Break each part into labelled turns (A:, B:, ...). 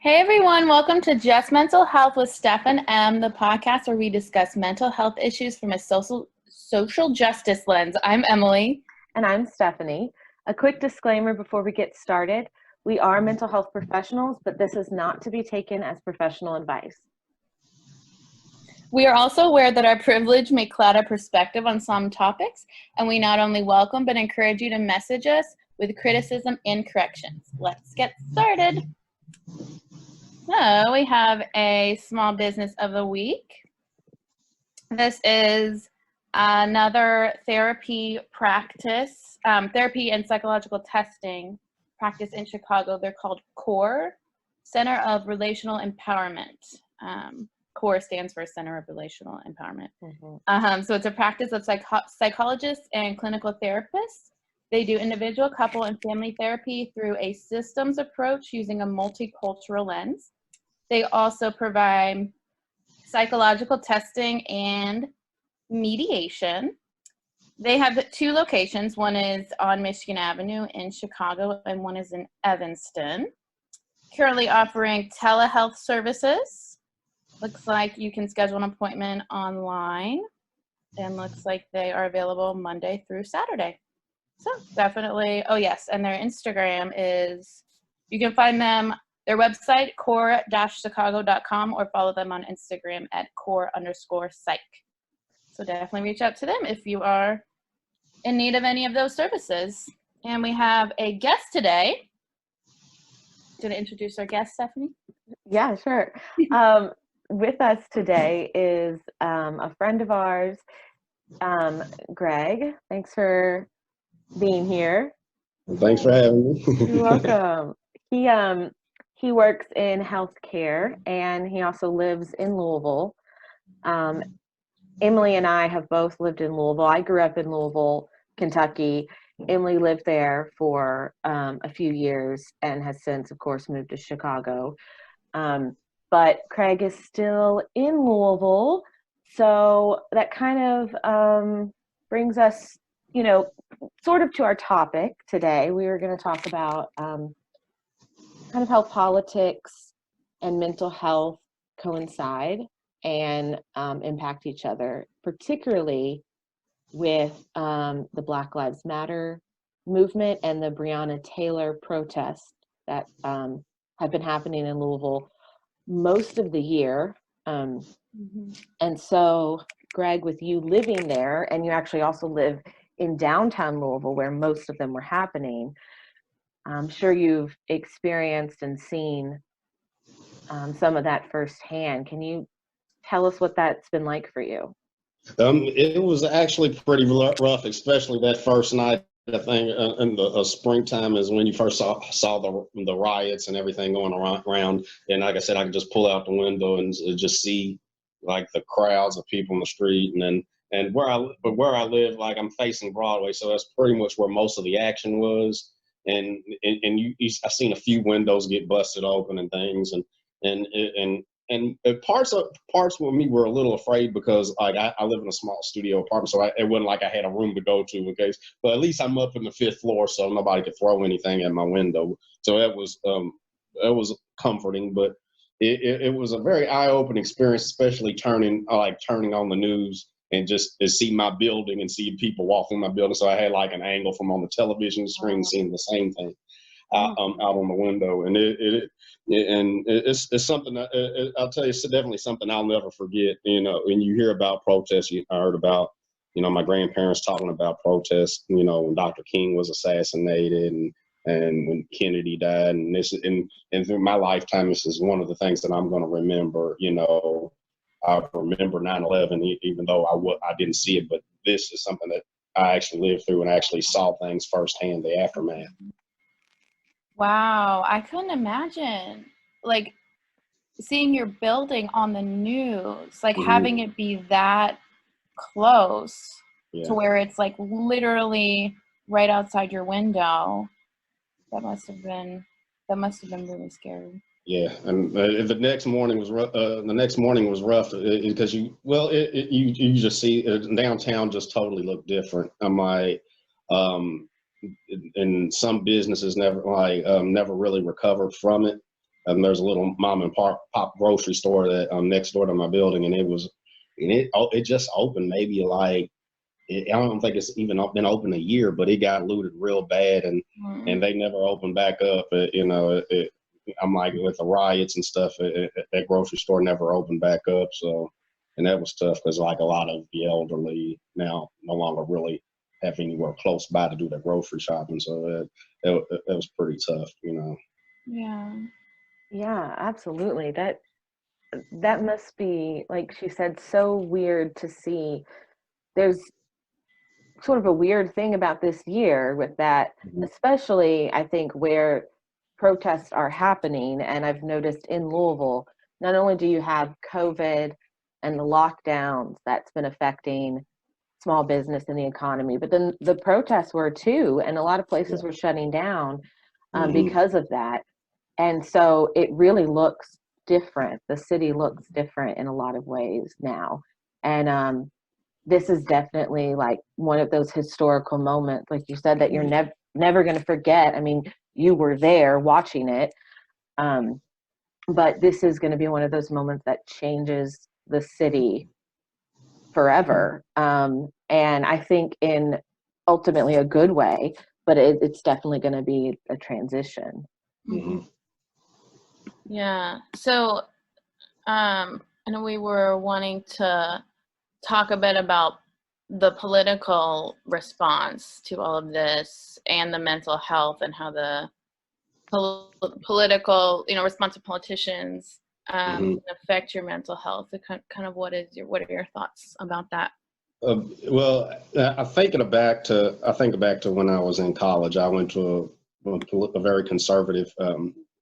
A: Hey everyone, welcome to Just Mental Health with Steph and Em, the podcast where we discuss mental health issues from a social justice lens. I'm Emily.
B: And I'm Stephanie. A quick disclaimer before we get started. We are mental health professionals, but this is not to be taken as professional advice.
A: We are also aware that our privilege may cloud our perspective on some topics, and we not only welcome but encourage you to message us with criticism and corrections. Let's get started. So we have a small business of the week. This is another therapy practice, therapy and psychological testing practice in Chicago. They're called CORE, Center of Relational Empowerment. CORE stands for Center of Relational Empowerment. So it's a practice of psychologists and clinical therapists. They do individual, couple, and family therapy through a systems approach using a multicultural lens. They also provide psychological testing and mediation. They have two locations. One is on Michigan Avenue in Chicago, and one is in Evanston. Currently offering telehealth services. Looks like you can schedule an appointment online, and looks like they are available Monday through Saturday. So definitely, oh yes, and their Instagram is, you can find them, their website, core-chicago.com, or follow them on Instagram at core_psych. So definitely reach out to them if you are in need of any of those services. And we have a guest today. Do you want to introduce our guest, Stephanie?
B: Yeah, sure. With us today is a friend of ours, Greg. Thanks for being here.
C: Thanks for having me.
B: You're welcome. He works in healthcare, and he also lives in Louisville. Emily and I have both lived in Louisville. I grew up in Louisville, Kentucky. Emily lived there for a few years and has since, of course, moved to Chicago. But Craig is still in Louisville, so that kind of brings us, sort of to our topic today. We were going to talk about kind of how politics and mental health coincide and impact each other, particularly with the Black Lives Matter movement and the Breonna Taylor protests that have been happening in Louisville most of the year. And so, Greg, with you living there, and you actually also live in downtown Louisville where most of them were happening, I'm sure you've experienced and seen some of that firsthand. Can you tell us what that's been like for you?
C: It was actually pretty rough, especially that first night. I think in the springtime is when you first saw the riots and everything going around. And like I said, I could just pull out the window and just see like the crowds of people in the street. And where I live, like I'm facing Broadway, so that's pretty much where most of the action was. And I've seen a few windows get busted open and things, and parts with me were a little afraid because like I live in a small studio apartment, so it wasn't like I had a room to go to in case. But at least I'm up in the 5th floor, so nobody could throw anything at my window. So that was comforting, but it was a very eye-opening experience, especially turning on the news and just to see my building and see people walk through my building. So I had like an angle from on the television screen, seeing the same thing out on the window, and it's something that I'll tell you, it's definitely something I'll never forget. When you hear about protests, I heard about, my grandparents talking about protests, when Dr. King was assassinated and when Kennedy died, and through my lifetime, this is one of the things that I'm going to remember. I remember 9/11, even though I didn't see it, but this is something that I actually lived through and actually saw things firsthand, the aftermath.
A: Wow, I couldn't imagine, like, seeing your building on the news, like having it be that close to where it's like literally right outside your window. That must have been really scary.
C: Yeah, and the next morning was rough. Because you just see downtown just totally look different. I'm like, and some businesses never really recovered from it. there's a little mom and pop grocery store that next door to my building, and it just opened maybe like, I don't think it's even been open a year, but it got looted real bad, and they never opened back up. I'm like, with the riots and stuff, that grocery store never opened back up. So, and that was tough because like a lot of the elderly now no longer really have anywhere close by to do their grocery shopping. So it was pretty tough,
A: Yeah.
B: Yeah, absolutely. That must be, like she said, so weird to see. There's sort of a weird thing about this year with that, especially I think where protests are happening. And I've noticed in Louisville, not only do you have COVID and the lockdowns that's been affecting small business and the economy, but then the protests were too, and a lot of places were shutting down because of that. And so it really looks different. The city looks different in a lot of ways now. And this is definitely like one of those historical moments, like you said, that you're never going to forget. I mean, you were there watching it. But this is going to be one of those moments that changes the city forever. And I think in ultimately a good way, but it's definitely going to be a transition.
A: Yeah. So, I know we were wanting to talk a bit about the political response to all of this and the mental health and how the political, response of politicians can affect your mental health. Kind of what are your thoughts about that?
C: Well, I think back to when I was in college. I went to a very conservative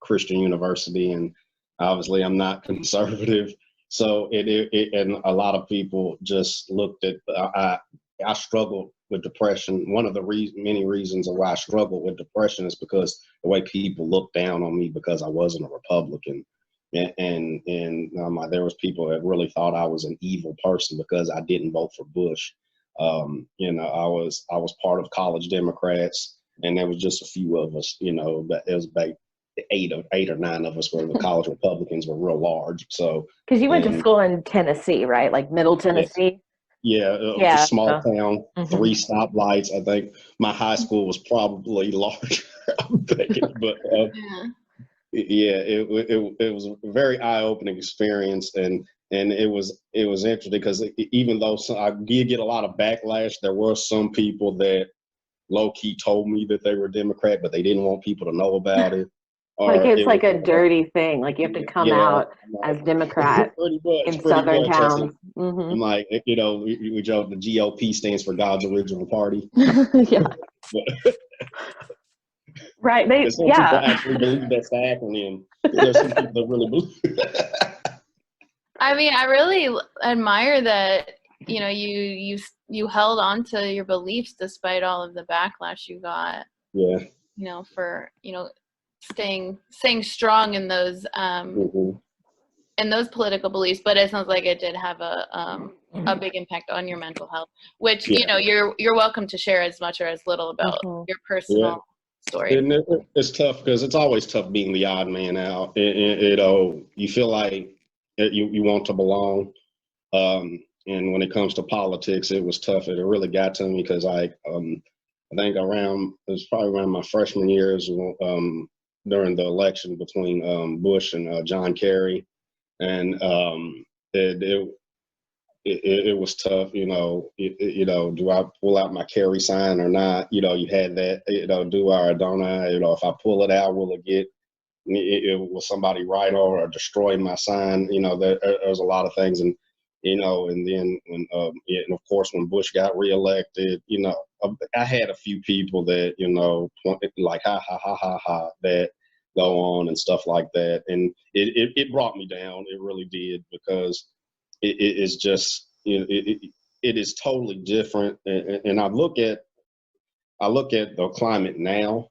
C: Christian university, and obviously I'm not conservative. So and a lot of people just looked at. I struggled with depression. One of the many reasons why I struggled with depression is because the way people looked down on me because I wasn't a Republican. And there was people that really thought I was an evil person because I didn't vote for Bush. I was part of college Democrats, and there was just a few of us. But it was about eight or nine of us where the college Republicans were real large. So
B: because you went to school in Tennessee, right? Like Middle Tennessee.
C: Yeah, it was a small town, 3 stoplights. I think my high school was probably larger. I'm thinking, but. It was a very eye-opening experience, and it was interesting because even though I did get a lot of backlash, there were some people that low-key told me that they were Democrat, but they didn't want people to know about it.
B: Like it's like a dirty thing. Like you have to come out as Democrat in southern towns.
C: I'm like, we joke the GOP stands for God's Original Party.
B: Yeah. Right.
C: Some people actually believe that's the acronym. There's some people that really believe.
A: I mean, I really admire that, you held on to your beliefs despite all of the backlash you got.
C: Yeah.
A: For, staying strong in those political beliefs, but it sounds like it did have a big impact on your mental health, which, you're welcome to share as much or as little about your personal story.
C: And it's tough because it's always tough being the odd man out. You feel like you want to belong. And when it comes to politics, it was tough. It really got to me because I think it was probably around my freshman years during the election between Bush and John Kerry. And it was tough, do I pull out my Kerry sign or not? You had that, do I or don't I? If I pull it out, will somebody write or destroy my sign? There's a lot of things. And, and then when, and of course, when Bush got reelected, I had a few people that, like, ha, ha, ha, ha, ha, that go on and stuff like that. And it brought me down. It really did, because it is just, it is totally different. And I look at the climate now,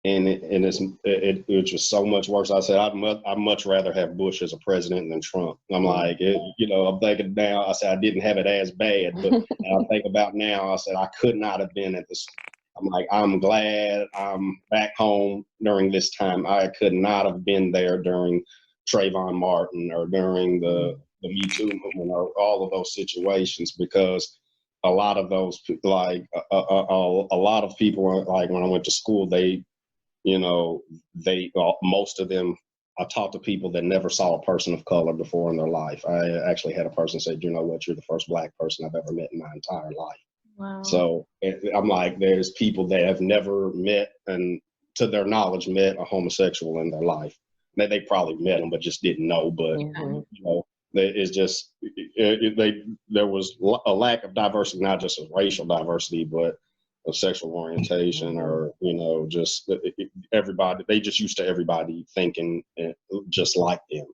C: and it's just so much worse. I said, I'd much rather have Bush as a president than Trump. I'm like, I'm thinking now, I said, I didn't have it as bad, but I think about now, I said, I could not have been I'm like, I'm glad I'm back home during this time. I could not have been there during Trayvon Martin or during the Me Too movement or all of those situations, because a lot of those, like a lot of people, like when I went to school, they, most of them, I talked to people that never saw a person of color before in their life. I actually had a person say, you know what, you're the first Black person I've ever met in my entire life.
A: Wow.
C: So I'm like, there's people that have never met, and to their knowledge, met a homosexual in their life. They probably met them, but just didn't know. But it's just there was a lack of diversity, not just of racial diversity, but of sexual orientation, or just everybody. They just used to everybody thinking just like them.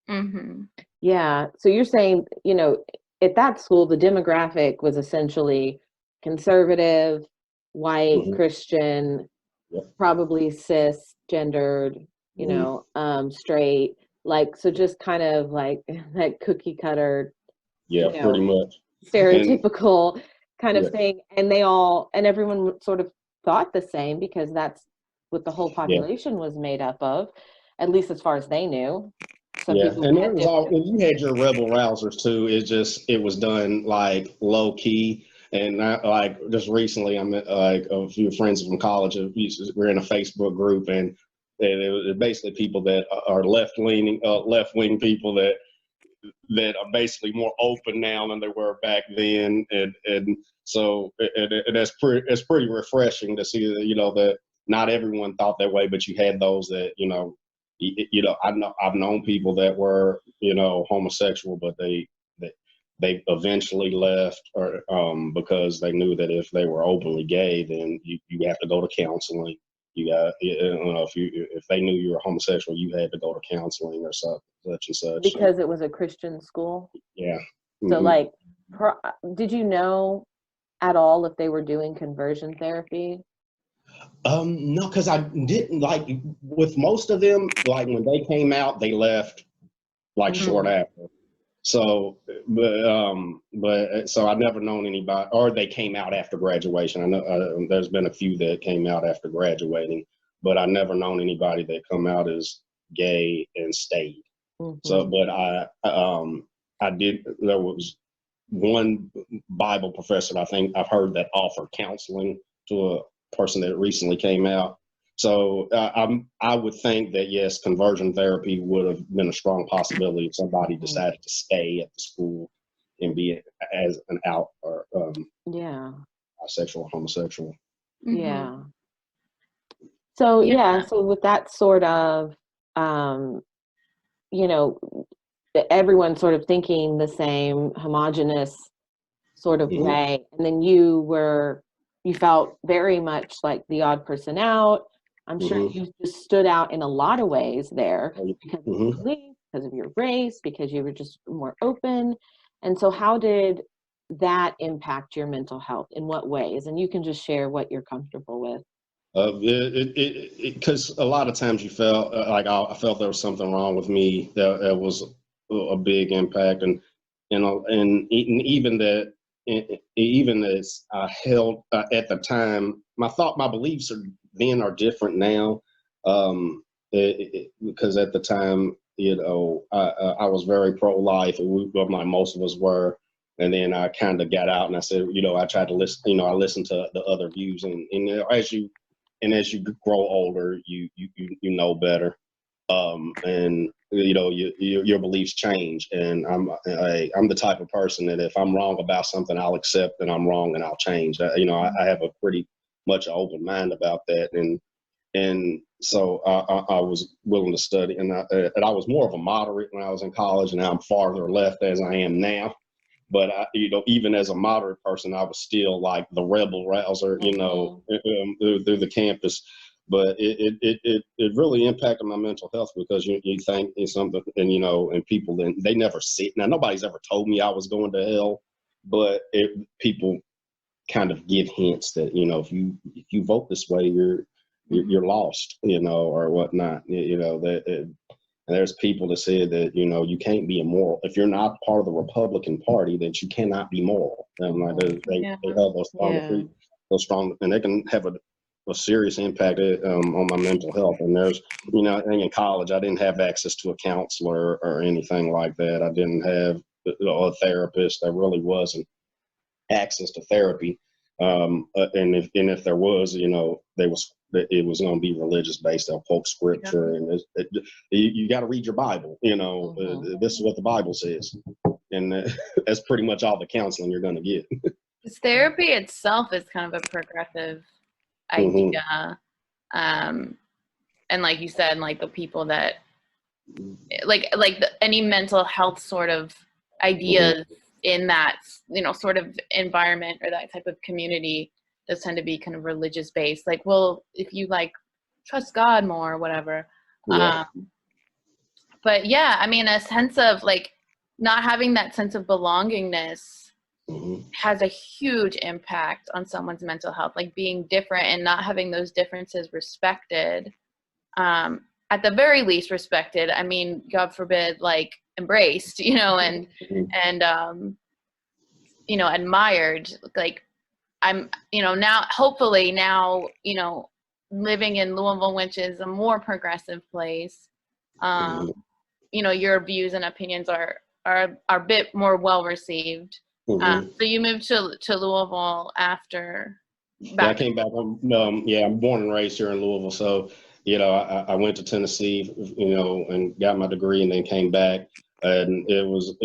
A: Mm-hmm.
B: Yeah. So you're saying, at that school, the demographic was essentially conservative, white, Christian, probably cisgendered, straight, like, so just kind of like that cookie cutter,
C: pretty much
B: stereotypical kind of thing. And everyone sort of thought the same, because that's what the whole population was made up of, at least as far as they knew.
C: And it was all, when you had your rebel rousers too, it was done like low key. And like just recently, I met like a few friends from college. We're in a Facebook group, and it was basically people that are left wing people that are basically more open now than they were back then. And so it's pretty refreshing to see that, that not everyone thought that way, but you had those that, I've known people that were, homosexual, but they eventually left, or because they knew that if they were openly gay, then you have to go to counseling. If they knew you were homosexual, you had to go to counseling or such and such.
B: Because it was a Christian school.
C: Yeah.
B: So like, did you know at all if they were doing conversion therapy?
C: No, because I didn't, like, with most of them, like when they came out, they left like short after. So, so I've never known anybody, or they came out after graduation. I know there's been a few that came out after graduating, but I've never known anybody that come out as gay and stayed. So, but I did. There was one Bible professor I think I've heard that offered counseling to a person that recently came out. So I would think that, yes, conversion therapy would have been a strong possibility if somebody decided to stay at the school and be as an out or bisexual or homosexual.
B: Yeah. So so with that sort of everyone sort of thinking the same homogenous sort of way, and then you felt very much like the odd person out. I'm sure you just stood out in a lot of ways there, because of your belief, because of your race, because you were just more open. And so how did that impact your mental health? In what ways? And you can just share what you're comfortable with.
C: Because a lot of times you felt like I felt there was something wrong with me. That was a big impact, and even that. Even as I held at the time, my beliefs are different now, because at the time, I was very pro-life, and most of us were. And then I kind of got out, and I said, I tried to listen. I listened to the other views, and as you grow older, you know better, and your beliefs change. And I'm the type of person that if I'm wrong about something, I'll accept that I'm wrong and I'll change. I have a pretty much open mind about that, and so I was willing to study, and I was more of a moderate when I was in college, and now I'm farther left as I am now. But even as a moderate person, I was still like the rebel rouser, through the campus. But it really impacted my mental health, because you think it's something, and people, then they never see it. Now, nobody's ever told me I was going to hell, but people kind of give hints that, if you vote this way, you're lost, or whatnot, and there's people that say that, you can't be immoral. If you're not part of the Republican Party, that you cannot be moral. And like they have those strong, and they can have a serious impact on my mental health. And there's, in college, I didn't have access to a counselor or anything like that. I didn't have a therapist. There really wasn't access to therapy. And if there was, it was going to be religious based. They'll quote scripture, and you got to read your Bible. This is what the Bible says, and that's pretty much all the counseling you're going to get.
A: Therapy itself is kind of a progressive idea, and like you said, like the people that any mental health sort of ideas in that sort of environment or that type of community does tend to be kind of religious based, like, well, if you like trust God more or whatever. But yeah, I mean, a sense of like not having that sense of belongingness has a huge impact on someone's mental health, like being different and not having those differences respected, at the very least respected. I mean, God forbid, like embraced, and admired. Like I'm, now, hopefully now, living in Louisville, which is a more progressive place, your views and opinions are a bit more well received. So you moved to Louisville after.
C: I came back. I'm born and raised here in Louisville, so I went to Tennessee, and got my degree, and then came back, and it was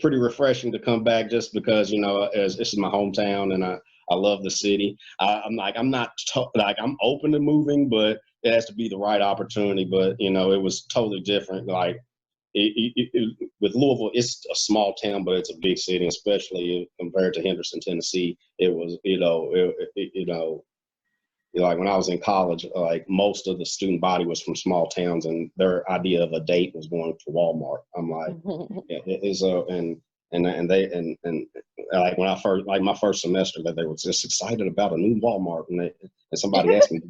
C: pretty refreshing to come back, just because as this is my hometown, and I love the city. I'm open to moving, but it has to be the right opportunity. But it was totally different. Like with Louisville, it's a small town, but it's a big city, especially compared to Henderson, Tennessee. It was, like when I was in college, like most of the student body was from small towns, and their idea of a date was going to Walmart. I'm like, and like when I first, like my first semester, that they were just excited about a new Walmart, and somebody asked me,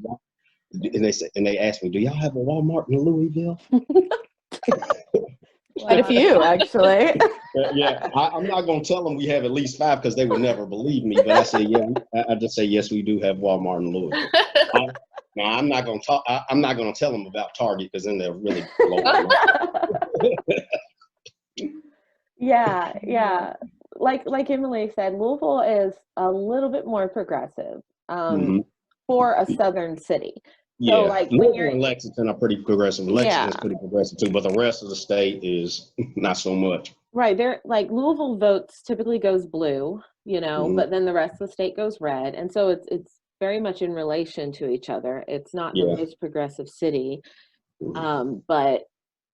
C: and they asked me, do y'all have a Walmart in Louisville?
B: Quite a few, actually.
C: I'm not going to tell them we have at least 5, because they would never believe me. But I say, I just say, yes, we do have Walmart in Louisville. Now, I'm not going to talk. I'm not going to tell them about Target, because then they'll really blow them up.
B: Yeah. Like Emily said, Louisville is a little bit more progressive for a southern city. So, like,
C: Louisville and Lexington are pretty progressive. Lexington's pretty progressive too, but the rest of the state is not so much.
B: Right. They're like, Louisville votes typically goes blue, but then the rest of the state goes red. And so it's very much in relation to each other. It's not the most progressive city, but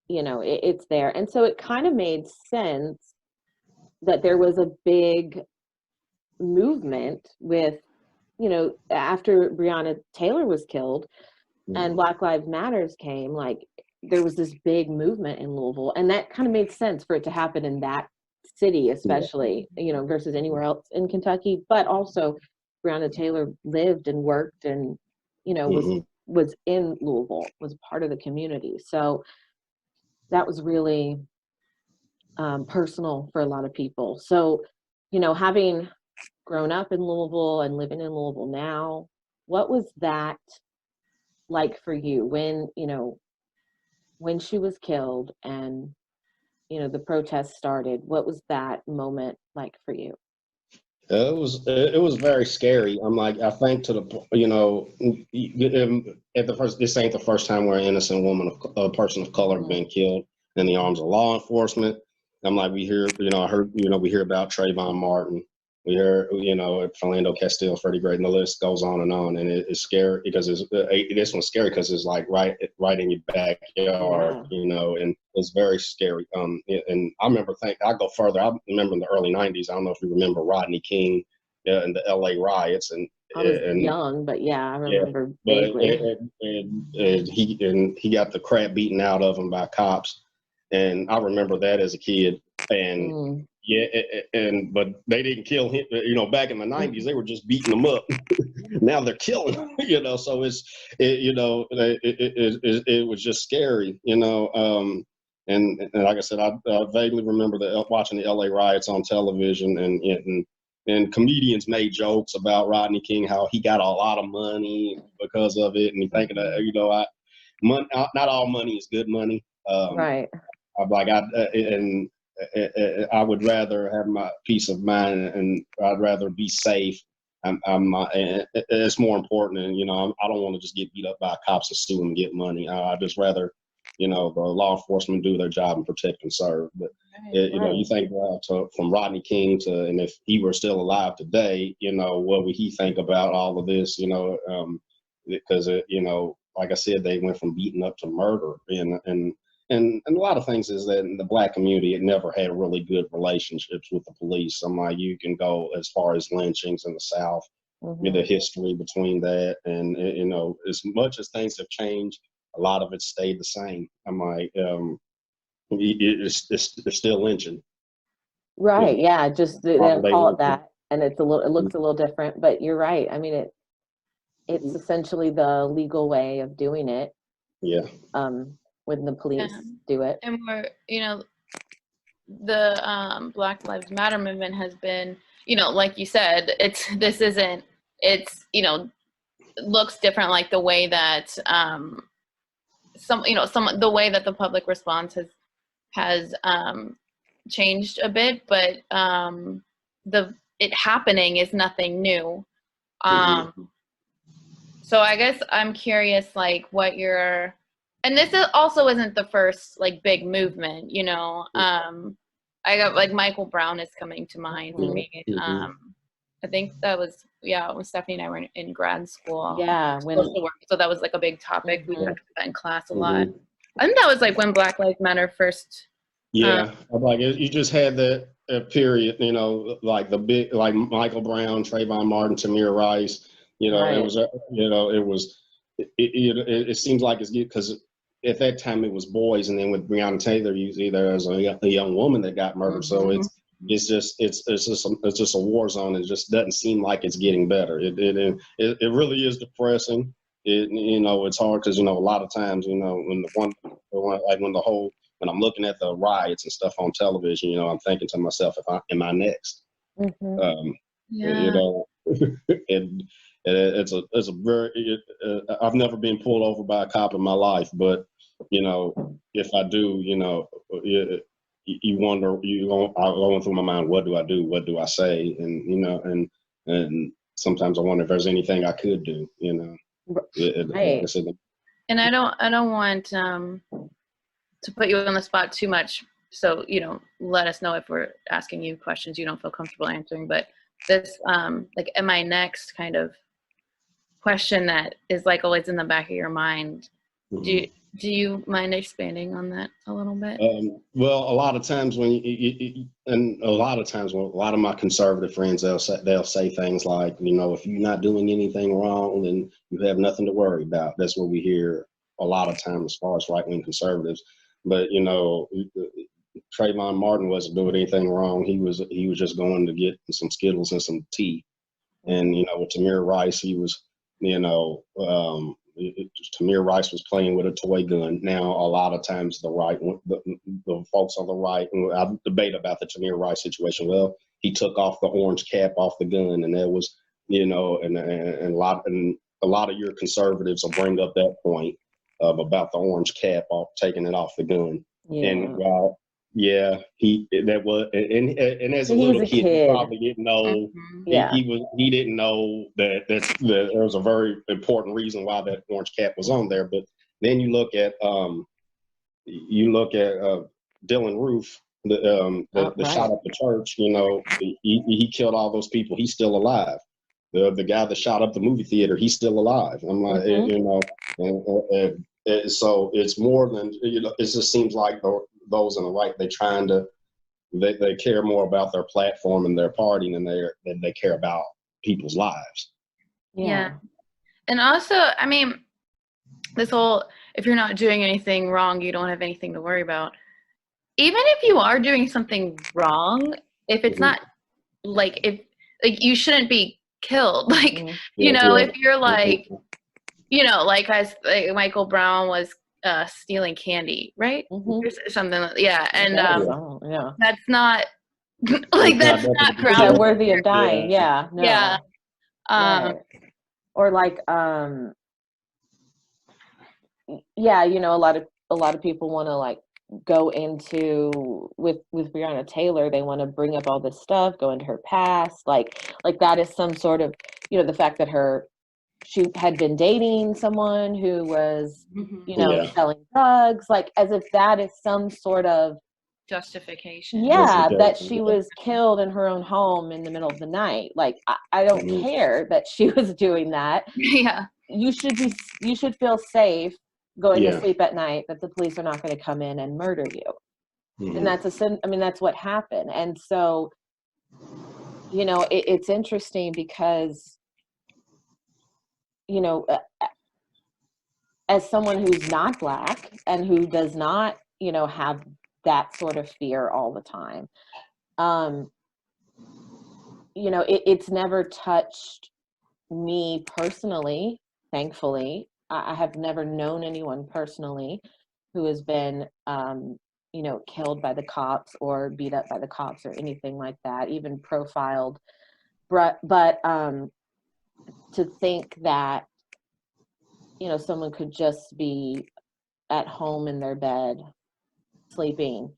B: it's there. And so it kind of made sense that there was a big movement with, after Breonna Taylor was killed, and Black Lives Matters came, like there was this big movement in Louisville, and that kind of made sense for it to happen in that city, especially, versus anywhere else in Kentucky. But also Breonna Taylor lived and worked and, was in Louisville, was part of the community. So that was really personal for a lot of people. So, having grown up in Louisville and living in Louisville now, what was that like for you when she was killed and the protests started? What was that moment like for you?
C: It was very scary. I'm like, I think to the at the first, this ain't the first time where an innocent woman, a person of color, been killed in the arms of law enforcement. I'm like, we hear, we hear about Trayvon Martin. We hear, Philando Castile, Freddie Gray, and the list goes on, and it's scary because this one's scary because it's like right in your backyard, and it's very scary. And I remember I go further. I remember in the early '90s. I don't know if you remember Rodney King and the LA riots, and
B: I was young, but I remember vaguely.
C: And he got the crap beaten out of him by cops, and I remember that as a kid, and. But they didn't kill him. Back in the '90s, they were just beating him up. Now they're killing him. So it was just scary. And like I said, I vaguely remember watching the LA riots on television, and comedians made jokes about Rodney King, how he got a lot of money because of it, and he thinking that, you know, not all money is good money.
B: Right.
C: I'm like, I would rather have my peace of mind, and I'd rather be safe. It's more important, and, you know, I don't want to just get beat up by cops and sue them and get money. I'd just rather, you know, the law enforcement do their job and protect and serve. But you know, you think from Rodney King and if he were still alive today, you know, what would he think about all of this? You know, because you know, like I said, they went from beating up to murder, and a lot of things is that in the Black community, it never had really good relationships with the police. I'm like, you can go as far as lynchings in the South, the history between that, and, you know, as much as things have changed, a lot of it stayed the same. I'm like, it's still lynching.
B: Right. Yeah. Just they don't call it that, and it looks a little different. But you're right. I mean, it's essentially the legal way of doing it.
C: Yeah.
B: When the police do it.
A: And we're, you know, the Black Lives Matter movement has been, you know, like you said, it's, you know, looks different, like the way that the way that the public response has changed a bit, but it happening is nothing new. So I guess I'm curious, like, what your, and this also isn't the first like big movement, you know. I got like Michael Brown is coming to mind for me. I think that was when Stephanie and I were in grad school.
B: Yeah,
A: so that was like a big topic. We talked about that in class a lot. I think that was like when Black Lives Matter first.
C: Like you just had that period, you know, like the big, like Michael Brown, Trayvon Martin, Tamir Rice. You know, it was, you know, it seems like it's good because at that time it was boys, and then with Breonna Taylor, usually there was a young woman that got murdered. So it's just a war zone. It just doesn't seem like it's getting better. It really is depressing. You know, it's hard because, you know, a lot of times, you know, when I'm looking at the riots and stuff on television, you know, I'm thinking to myself, am I next? You know, and it's a very, I've never been pulled over by a cop in my life, but, you know, if I do, you know, you wonder, I'm going through my mind, what do I do? What do I say? And, you know, and sometimes I wonder if there's anything I could do, you know.
A: And I don't want to put you on the spot too much. So, you know, let us know if we're asking you questions you don't feel comfortable answering. But this, like, am I next kind of question that is like always in the back of your mind. Do you mind expanding on that a little bit?
C: Well, a lot of times when a lot of my conservative friends, they'll say things like, you know, if you're not doing anything wrong, then you have nothing to worry about. That's what we hear a lot of times as far as right-wing conservatives. But, you know, Trayvon Martin wasn't doing anything wrong. He was just going to get some Skittles and some tea. And, you know, with Tamir Rice, he was, you know, Tamir Rice was playing with a toy gun. Now, a lot of times the folks on the right, and I debate about the Tamir Rice situation. Well, he took off the orange cap off the gun, and there was, you know, and a lot of your conservatives will bring up that point about the orange cap off, taking it off the gun. And and as a little kid, he probably didn't know. He didn't know that there was a very important reason why that orange cap was on there. But then you look at Dylan Roof, the shot up the church. You know, he killed all those people. He's still alive. The guy that shot up the movie theater, he's still alive. I'm like, you know, and so it's more than, you know. It just seems like those on the right, they care more about their platform and their party than they care about people's lives.
A: Yeah. And also, I mean, this whole, if you're not doing anything wrong, you don't have anything to worry about. Even if you are doing something wrong, if it's not like, if like, you shouldn't be killed. Like, you know, if you're like, you know, like Michael Brown was stealing candy, right?
B: Mhm.
A: Or something, yeah. And
B: Yeah.
A: that's not like that's not
B: Is that
A: grounded.
B: worthy of dying? Yeah. No.
A: Yeah.
B: Right. Or like, yeah, you know, a lot of people want to like go into with Breonna Taylor, they want to bring up all this stuff, go into her past, like that is some sort of, you know, the fact that she had been dating someone who was, you know, selling drugs, like as if that is some sort of
A: justification.
B: Yeah, that she was killed in her own home in the middle of the night. Like I don't care that she was doing that.
A: Yeah.
B: You should feel safe going to sleep at night, that the police are not going to come in and murder you. And that's that's what happened. And so, you know, it's interesting because, you know, as someone who's not Black and who does not, you know, have that sort of fear all the time, you know, it's never touched me personally, thankfully. I have never known anyone personally who has been, you know, killed by the cops or beat up by the cops or anything like that, even profiled. But to think that, you know, someone could just be at home in their bed sleeping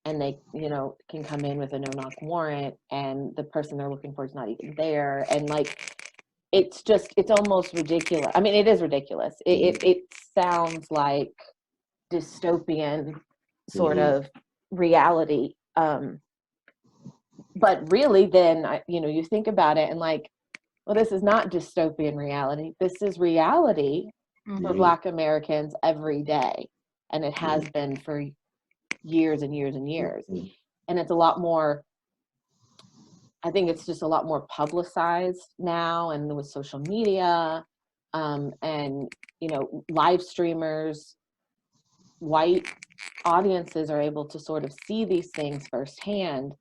B: and they, you know, can come in with a no-knock warrant and the person they're looking for is not even there. And like, it's almost ridiculous. I mean, it is ridiculous. It sounds like dystopian sort of reality. But really then, you know, you think about it and like, well, this is not dystopian reality. This is reality for Black Americans every day. And it has been for years and years and years. And it's a lot more, I think it's just a lot more publicized now, and with social media, and, you know, live streamers, white audiences are able to sort of see these things firsthand.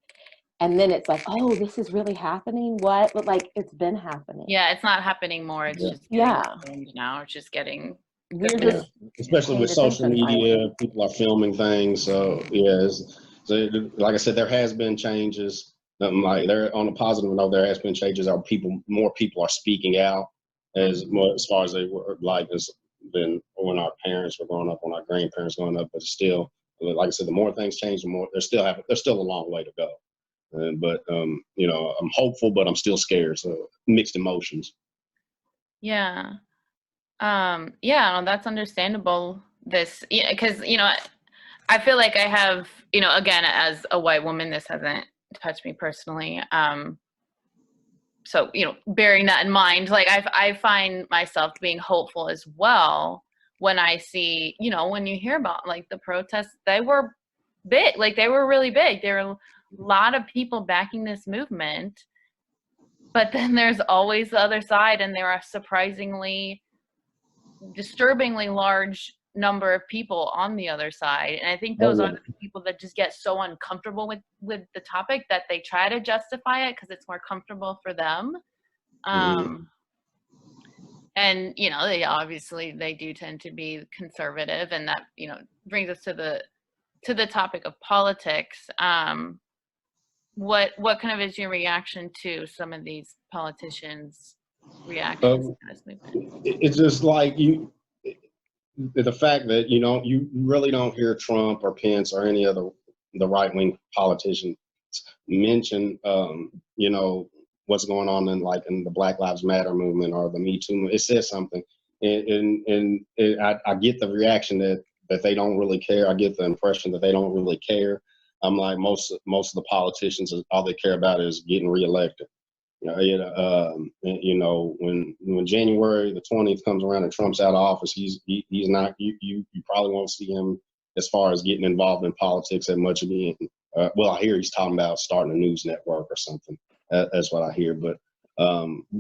B: And then it's like, oh, this is really happening? What? But like, it's been happening.
A: Yeah, it's not happening more. It's just getting now. It's just getting
B: we're just
C: especially with social media, people are filming things. So so like I said, there has been changes. Like there, on a positive note, there has been changes. More people are speaking out as far as they were like than when our parents were growing up, when our grandparents growing up. But still, like I said, the more things change, the more there's still a long way to go. But you know, I'm hopeful, but I'm still scared. So mixed emotions.
A: Yeah. Yeah, no, that's understandable. Because, you know, I feel like I have, you know, again, as a white woman, this hasn't touched me personally. So, you know, bearing that in mind, like I find myself being hopeful as well when I see, you know, when you hear about like the protests, they were big, like they were really big. There were a lot of people backing this movement, but then there's always the other side, and there are disturbingly large number of people on the other side. And I think those are the people that just get so uncomfortable with the topic that they try to justify it because it's more comfortable for them. And, you know, they do tend to be conservative, and that, you know, brings us to the topic of politics. What kind of is your reaction to some of these politicians' reactions to this movement?
C: It's just like the fact that, you know, you really don't hear Trump or Pence or any of the right-wing politicians mention, you know, what's going on in the Black Lives Matter movement or the Me Too movement. It says something, and I get the reaction that they don't really care. I get the impression that they don't really care. I'm like, most of the politicians, all they care about is getting reelected. You know, when January the 20th comes around and Trump's out of office, he's not. You probably won't see him as far as getting involved in politics that much again. Well, I hear he's talking about starting a news network or something. That's what I hear. But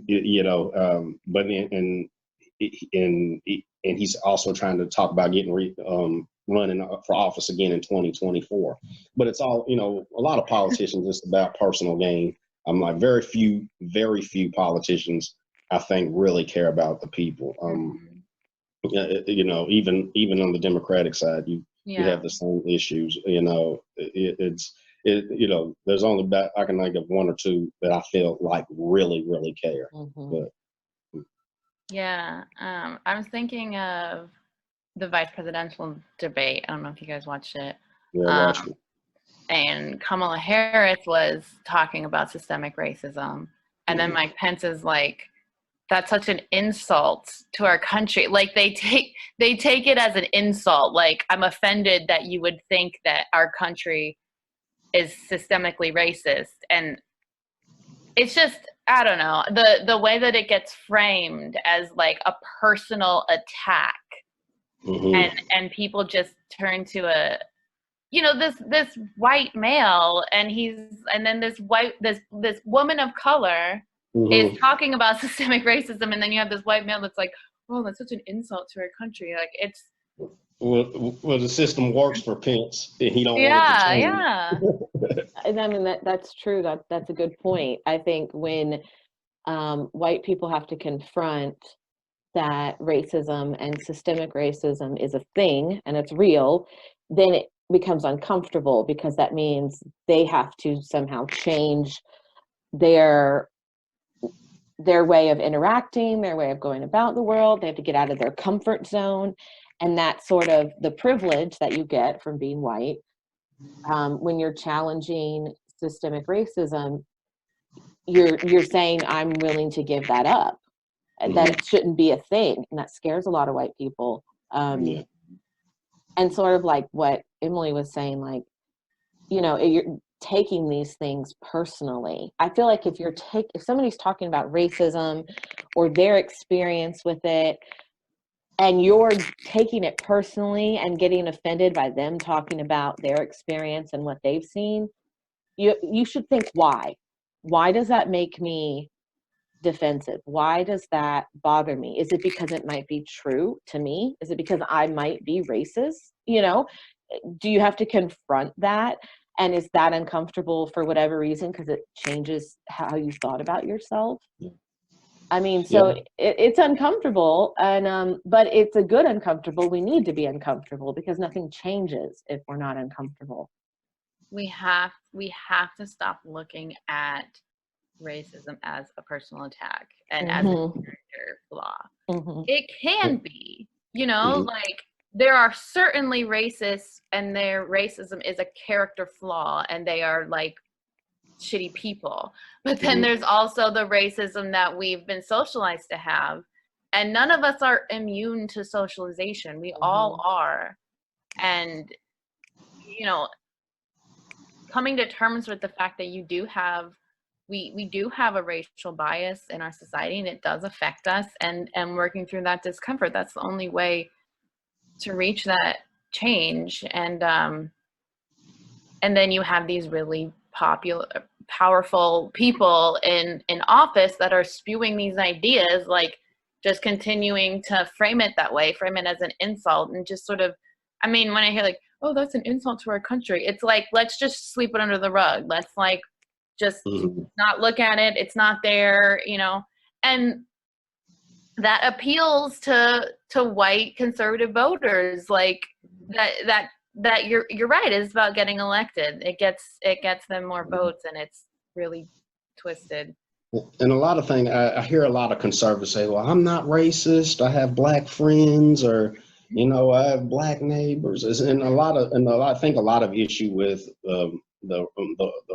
C: you know, but and he's also trying to talk about getting running for office again in 2024. But it's all, you know, a lot of politicians, it's about personal gain. I'm like, very few politicians, I think, really care about the people. you know, even on the Democratic side, you have the same issues. You know, you know, there's only about, I can think of one or two that I feel like really care. But,
A: yeah, I was thinking of the vice presidential debate. I don't know if you guys watched it.
C: yeah, watch it.
A: And Kamala Harris was talking about systemic racism, and then Mike Pence is like, that's such an insult to our country. Like they take it as an insult. Like, I'm offended that you would think that our country is systemically racist. And it's just, I don't know, the way that it gets framed as like a personal attack, and people just turn to a, you know, this white male, and then this woman of color is talking about systemic racism, and then you have this white male that's like, oh, that's such an insult to our country. Like, it's
C: well, the system works for Pence, and he don't want it to change.
A: Yeah.
B: And I mean, that's true. That's a good point. I think when white people have to confront that racism and systemic racism is a thing and it's real, then it becomes uncomfortable, because that means they have to somehow change their way of interacting, their way of going about the world. They have to get out of their comfort zone. And that's sort of the privilege that you get from being white. When you're challenging systemic racism, you're saying, I'm willing to give that up. That it shouldn't be a thing. And that scares a lot of white people. And sort of like what Emily was saying, like, you know, you're taking these things personally. I feel like if somebody's talking about racism or their experience with it, and you're taking it personally and getting offended by them talking about their experience and what they've seen, you should think, why does that make me defensive? Why does that bother me? Is it because it might be true to me? Is it because I might be racist? You know, do you have to confront that? And is that uncomfortable for whatever reason because it changes how you thought about yourself? I mean, so it's uncomfortable, and but it's a good uncomfortable. We need to be uncomfortable because nothing changes if we're not uncomfortable.
A: We have to stop looking at racism as a personal attack and as a character flaw. It can be, you know, like there are certainly racists and their racism is a character flaw and they are like shitty people. But then there's also the racism that we've been socialized to have, and none of us are immune to socialization. We all are. And, you know, coming to terms with the fact that you do have we do have a racial bias in our society, and it does affect us, and working through that discomfort, that's the only way to reach that change. And then you have these really powerful people in office that are spewing these ideas, like just continuing to frame it that way, frame it as an insult, and just sort of, I mean, when I hear like, oh, that's an insult to our country, it's like, let's just sweep it under the rug. Let's like just not look at it. It's not there, you know. And that appeals to white conservative voters, like that you're right, it's about getting elected. It gets them more votes, and it's really twisted.
C: And a lot of things, I hear a lot of conservatives say, well, I'm not racist, I have black friends, or, you know, I have black neighbors. And I think a lot of issue with the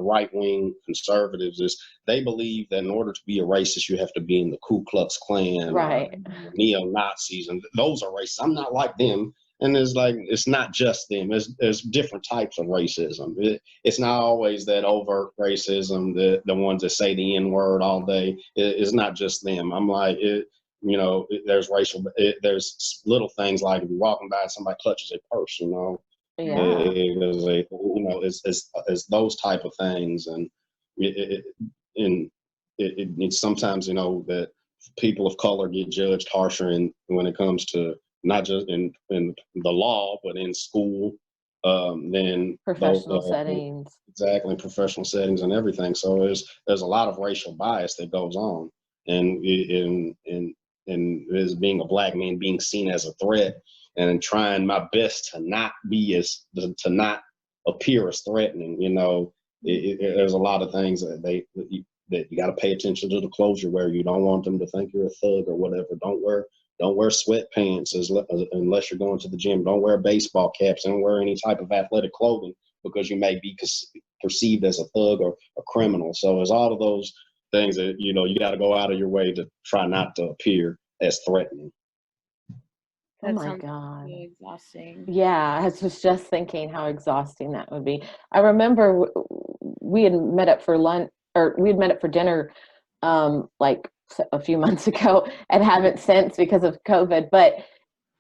C: right wing conservatives is they believe that in order to be a racist, you have to be in the Ku Klux Klan,
B: right?
C: Neo-Nazis, and those are racist. I'm not like them. And it's like, it's not just them. There's different types of racism. It's not always that overt racism, the ones that say the N-word all day. It's not just them. I'm like, there's there's little things like if you're walking by and somebody clutches a purse, you know. It's those type of things, and it's sometimes, you know, that people of color get judged harsher when it comes to not just in the law, but in school, than
B: professional settings.
C: Exactly, professional settings and everything. So there's a lot of racial bias that goes on, and and as being a black man being seen as a threat, and trying my best to not appear as threatening. There's a lot of things that you got to pay attention to the clothes you wear. You don't want them to think you're a thug or whatever. Don't wear sweatpants unless you're going to the gym. Don't wear baseball caps. Don't wear any type of athletic clothing because you may be perceived as a thug or a criminal. So there's all of those things that, you got to go out of your way to try not to appear as threatening.
B: Oh my God.
A: Really exhausting.
B: Yeah, I was just thinking how exhausting that would be. I remember we had met up for lunch, or we had met up for dinner like a few months ago, and haven't since because of COVID. But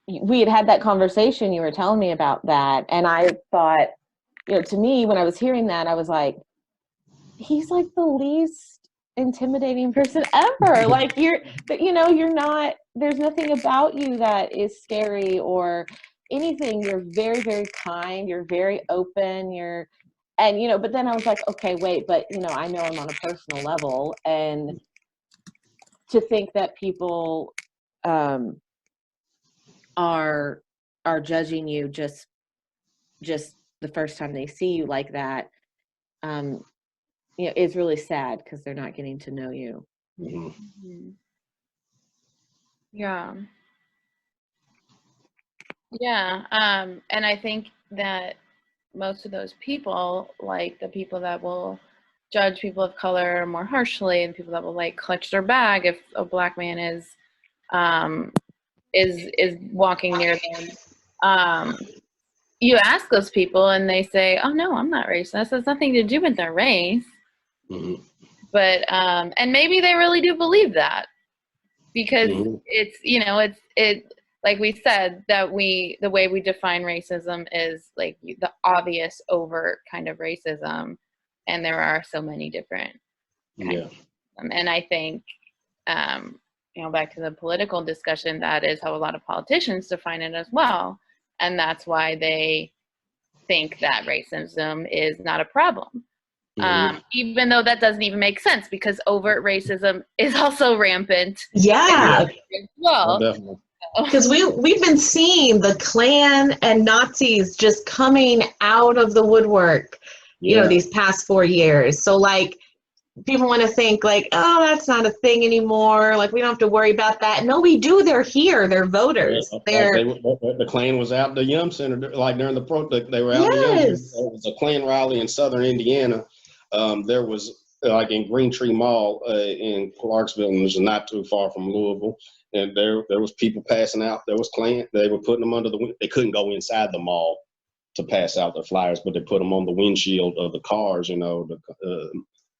B: we had that conversation. You were telling me about that, and I thought, to me, when I was hearing that, I was like, he's like the least intimidating person ever. Like you're not, there's nothing about you that is scary or anything. You're very, very kind. You're very open. But then I was like, okay, wait, but I know him on a personal level, and to think that people are judging you just the first time they see you like that, is really sad because they're not getting to know you.
A: Mm-hmm. Yeah. And I think that most of those people, like the people that will judge people of color more harshly, and people that will like clutch their bag if a black man is walking near them, you ask those people and they say, oh no, I'm not racist. It has nothing to do with their race.
C: Mm-hmm.
A: But and maybe they really do believe that, because it's like we said, that the way we define racism is like the obvious overt kind of racism, and there are so many different kinds of racism. And I think back to the political discussion, that is how a lot of politicians define it as well, and that's why they think that racism is not a problem. Even though that doesn't even make sense, because overt racism is also rampant.
D: Yeah.
A: Well,
C: definitely.
D: Because we've been seeing the Klan and Nazis just coming out of the woodwork, these past 4 years. So like, people want to think like, oh, that's not a thing anymore. Like, we don't have to worry about that. No, we do. They're here. They're voters.
C: The Klan was out the Yum Center, like during the protest. They were out the Yum Center. There was a Klan rally in southern Indiana. There was like in Green Tree Mall in Clarksville, which is not too far from Louisville. And there was people passing out. There was Klan. They were putting them under the. They couldn't go inside the mall to pass out their flyers, but they put them on the windshield of the cars.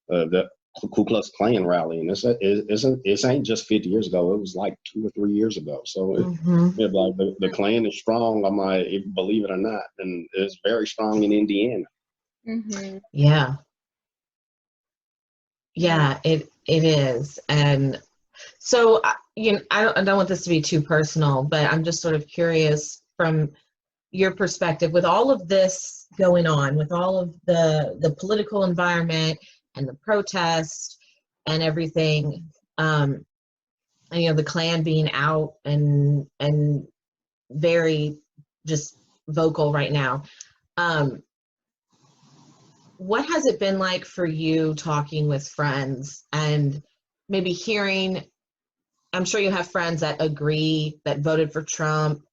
C: The Ku Klux Klan rally, and it ain't just 50 years ago. It was like 2 or 3 years ago. So like the Klan is strong. I'm like, believe it or not, and it's very strong in Indiana.
A: Mm-hmm.
D: Yeah, it is. And so I don't want this to be too personal, but I'm just sort of curious from your perspective, with all of this going on, with all of the political environment and the protest and everything, and the Klan being out and very just vocal right now, what has it been like for you talking with friends and maybe hearing, I'm sure you have friends that agree, that voted for Trump,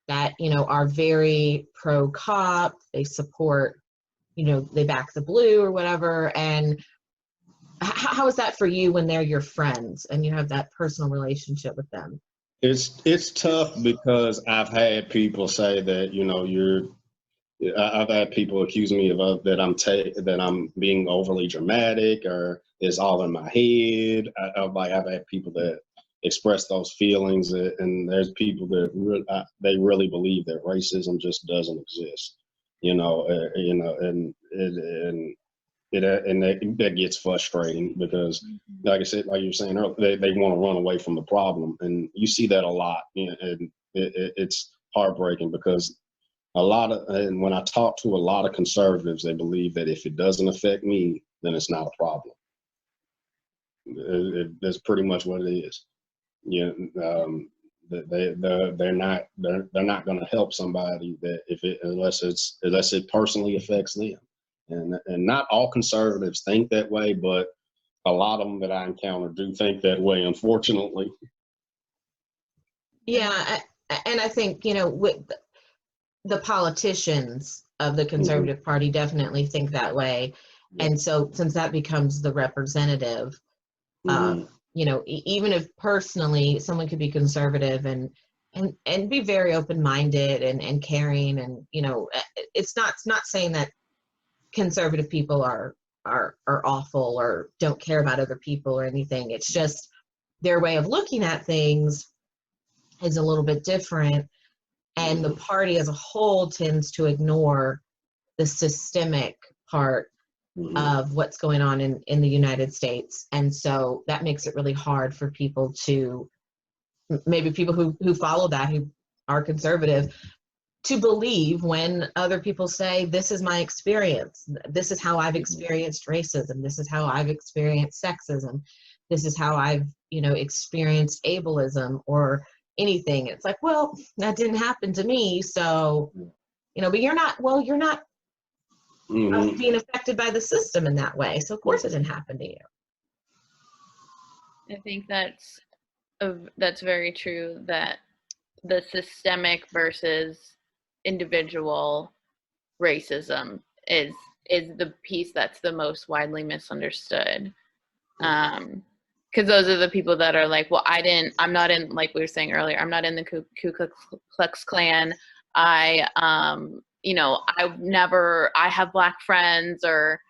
D: that are very pro-cop, they support, they back the blue or whatever, and how is that for you when they're your friends and you have that personal relationship with them?
C: It's tough because I've had people say that I've had people accuse me of that I'm being overly dramatic or it's all in my head. I've had people that express those feelings, and there's people that they really believe that racism just doesn't exist. And that gets frustrating because, like I said, like you were saying earlier, they want to run away from the problem, and you see that a lot. And it's heartbreaking because and when I talk to a lot of conservatives, they believe that if it doesn't affect me, then it's not a problem. That's pretty much what it is. they're not going to help somebody unless it personally affects them. And not all conservatives think that way, but a lot of them that I encounter do think that way, unfortunately.
D: Yeah, and I think, with the politicians of the Conservative Party definitely think that way.
C: Yeah.
D: And so since that becomes the representative, even if personally someone could be conservative and be very open-minded and caring, and it's not saying that conservative people are awful or don't care about other people or anything. It's just their way of looking at things is a little bit different, and the party as a whole tends to ignore the systemic part of what's going on in the United States. And so that makes it really hard for people maybe people who follow that, who are conservative, to believe when other people say, this is my experience, this is how I've experienced racism, this is how I've experienced sexism, this is how I've experienced ableism or anything. It's like, well, that didn't happen to me, so but you're not being affected by the system in that way, so of course it didn't happen to you.
A: I think that's very true, that the systemic versus individual racism is the piece that's the most widely misunderstood. Because those are the people that are like, well, I'm not in, like we were saying earlier, I'm not in the Ku Klux Klan. I have Black friends, or,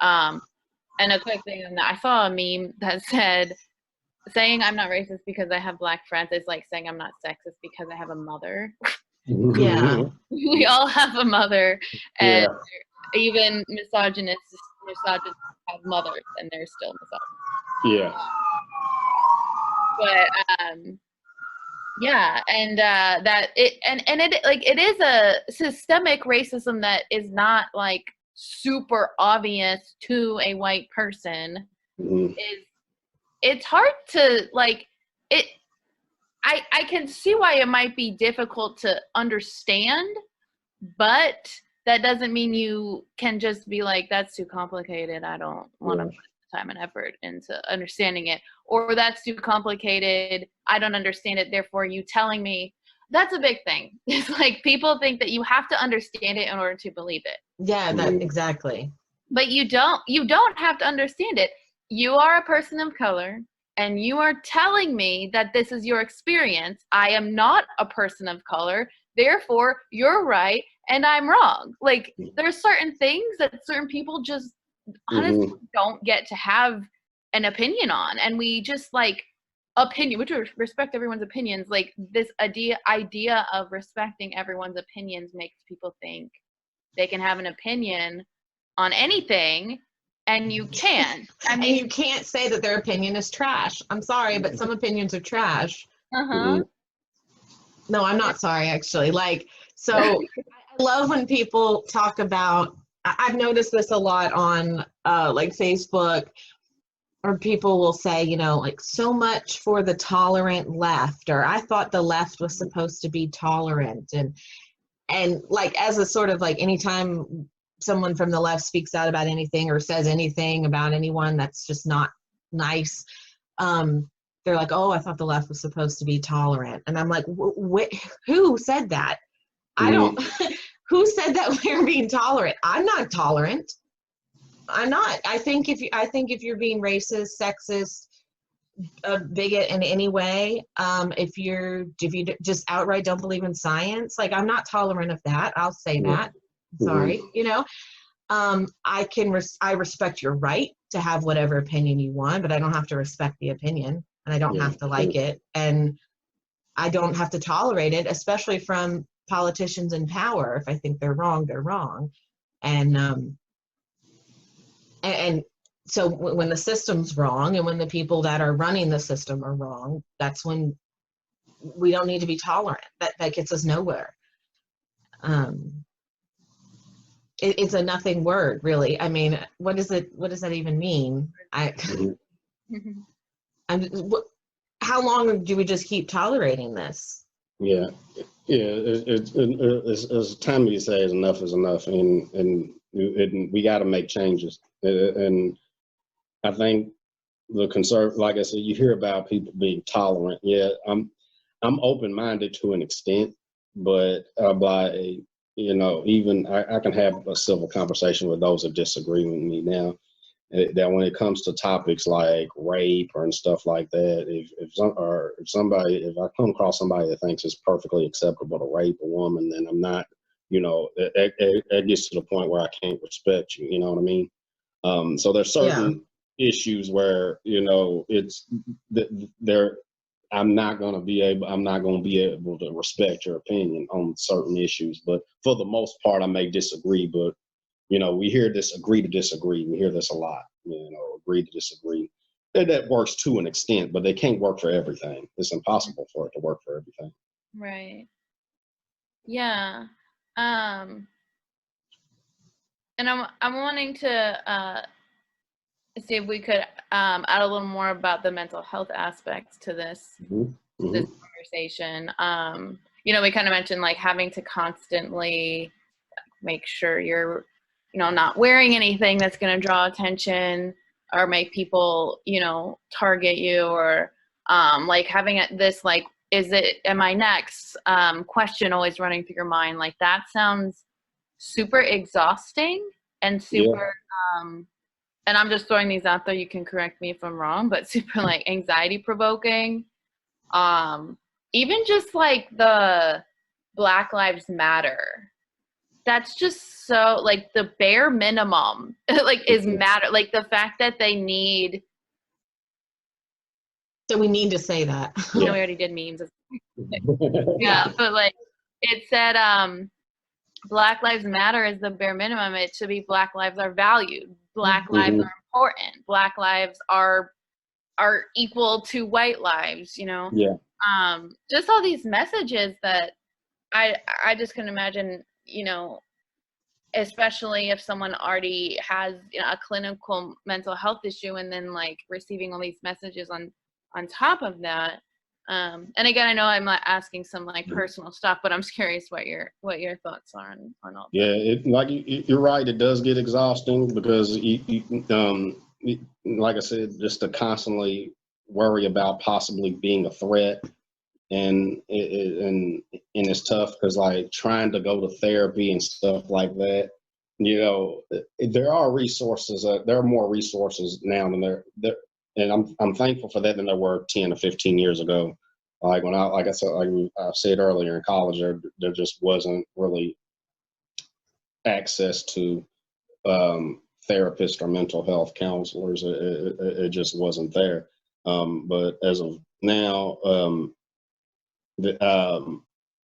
A: and a quick thing, I saw a meme that said, saying I'm not racist because I have Black friends is like saying I'm not sexist because I have a mother.
D: Yeah.
A: We all have a mother, and even misogynists have mothers, and they're still misogynist.
C: Yeah.
A: But it is a systemic racism that is not like super obvious to a white person. It's hard to like it. I can see why it might be difficult to understand, but that doesn't mean you can just be like, that's too complicated, I don't want to put time and effort into understanding it, or that's too complicated, I don't understand it, therefore you telling me. That's a big thing. It's like people think that you have to understand it in order to believe it.
D: Yeah, that exactly.
A: But you don't have to understand it. You are a person of color, and you are telling me that this is your experience. I am not a person of color, therefore you're right and I'm wrong. Like, there's certain things that certain people just honestly don't get to have an opinion on, and we just like which we respect everyone's opinions. Like, this idea of respecting everyone's opinions makes people think they can have an opinion on anything. And you can't. I mean,
D: and you can't say that their opinion is trash. I'm sorry, but some opinions are trash. No, I'm not sorry, actually. Like, so I love when people talk about, I've noticed this a lot on like Facebook, or people will say, like, so much for the tolerant left, or I thought the left was supposed to be tolerant. And like, as a sort of like, anytime someone from the left speaks out about anything or says anything about anyone that's just not nice, they're like, oh, I thought the left was supposed to be tolerant. And I'm like, who said that? I don't, who said that we're being tolerant? I'm not tolerant. I'm not. I think if you're being racist, sexist, a bigot in any way, if you just outright don't believe in science, like, I'm not tolerant of that. I'll say that. Sorry, I respect your right to have whatever opinion you want, but I don't have to respect the opinion, and I don't have to like it, and I don't have to tolerate it, especially from politicians in power. If I think they're wrong, they're wrong. And so when the system's wrong, and when the people that are running the system are wrong, that's when we don't need to be tolerant. That gets us nowhere. It's a nothing word, really. I mean, what does that even mean? How how long do we just keep tolerating this?
C: Yeah, it's time you say enough is enough, and we got to make changes. And I think the like I said, you hear about people being tolerant. Yeah, I'm open-minded to an extent, but by even I can have a civil conversation with those that disagree with me now. That when it comes to topics like rape and stuff like that, if I come across somebody that thinks it's perfectly acceptable to rape a woman, then I'm not, it gets to the point where I can't respect you. You know what I mean? So there's certain issues where it's there. I'm not going to be able to respect your opinion on certain issues, but for the most part, I may disagree, but we hear this agree to disagree. We hear this a lot, agree to disagree. And that works to an extent, but they can't work for everything. It's impossible for it to work for everything.
A: Right. Yeah. And I'm wanting to see if we could add a little more about the mental health aspects to this this conversation. We kind of mentioned like having to constantly make sure you're not wearing anything that's going to draw attention or make people, target you, or like having this, like, am I next? Question always running through your mind. Like that sounds super exhausting and super, and I'm just throwing these out there. You can correct me if I'm wrong, but super like anxiety provoking. Even just like the Black Lives Matter. That's just so like the bare minimum like is matter, like the fact that they need.
D: So we need to say that.
A: We already did memes. Yeah, but like it said, Black Lives Matter is the bare minimum. It should be Black lives are valued. Black lives are important. Black lives are equal to white lives.
C: Yeah.
A: Just all these messages that I just can imagine. Especially if someone already has a clinical mental health issue, and then like receiving all these messages on top of that. And again, I know I'm not asking some like personal stuff, but I'm just curious what your thoughts are on all that.
C: Yeah, you're right. It does get exhausting because like I said, just to constantly worry about possibly being a threat. And it's tough because like trying to go to therapy and stuff like that, there are resources. There are more resources now than there, and I'm thankful for that than there were 10 or 15 years ago. Like when I said earlier, in college, there just wasn't really access to therapists or mental health counselors. It just wasn't there. But as of now,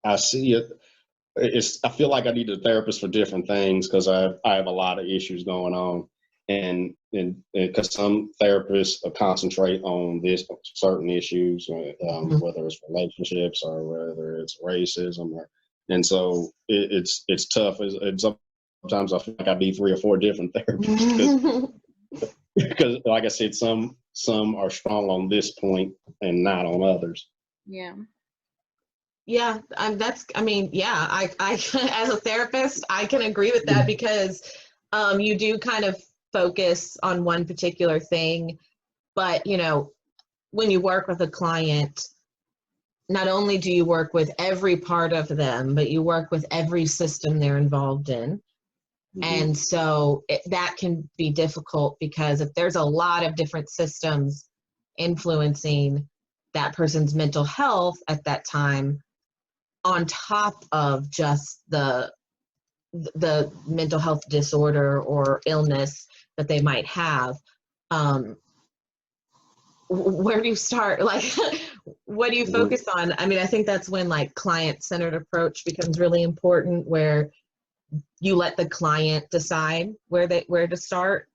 C: I see it. I feel like I need a therapist for different things because I have a lot of issues going on, and because some therapists concentrate on this certain issues, whether it's relationships or whether it's racism, and so it's tough. And sometimes I feel like I need 3 or 4 different therapists because, like I said, some are strong on this point and not on others.
A: Yeah.
D: Yeah, I as a therapist, I can agree with that because you do kind of focus on one particular thing, but when you work with a client, not only do you work with every part of them, but you work with every system they're involved in. And so that can be difficult because if there's a lot of different systems influencing that person's mental health at that time, on top of just the mental health disorder or illness that they might have, where do you start? Like, what do you focus on? I mean, I think that's when like client-centered approach becomes really important, where you let the client decide where to start.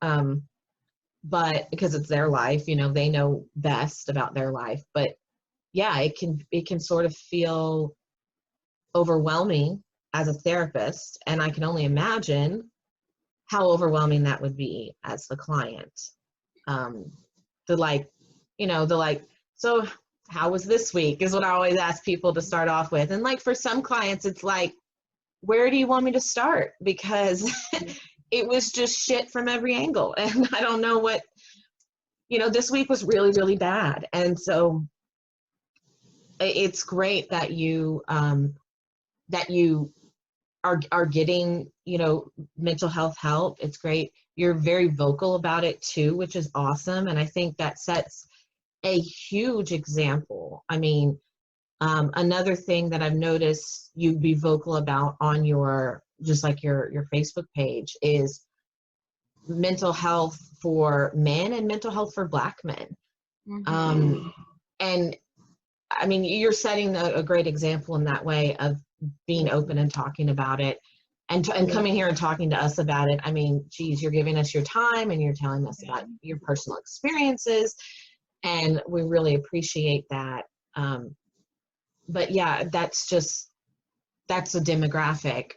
D: But because it's their life, they know best about their life. But yeah, it can sort of feel overwhelming as a therapist, and I can only imagine how overwhelming that would be as the client. So how was this week is what I always ask people to start off with. And like for some clients, it's like, where do you want me to start? Because it was just shit from every angle. And I don't know what, this week was really, really bad. And so it's great that you are getting, mental health help. It's great. You're very vocal about it too, which is awesome. And I think that sets a huge example. I mean, another thing that I've noticed you be vocal about on your Facebook page is mental health for men and mental health for Black men.
A: Mm-hmm.
D: And I mean, you're setting a great example in that way of being open and talking about it and coming here and talking to us about it. I mean, geez, you're giving us your time and you're telling us about your personal experiences, and we really appreciate that. But yeah, that's a demographic,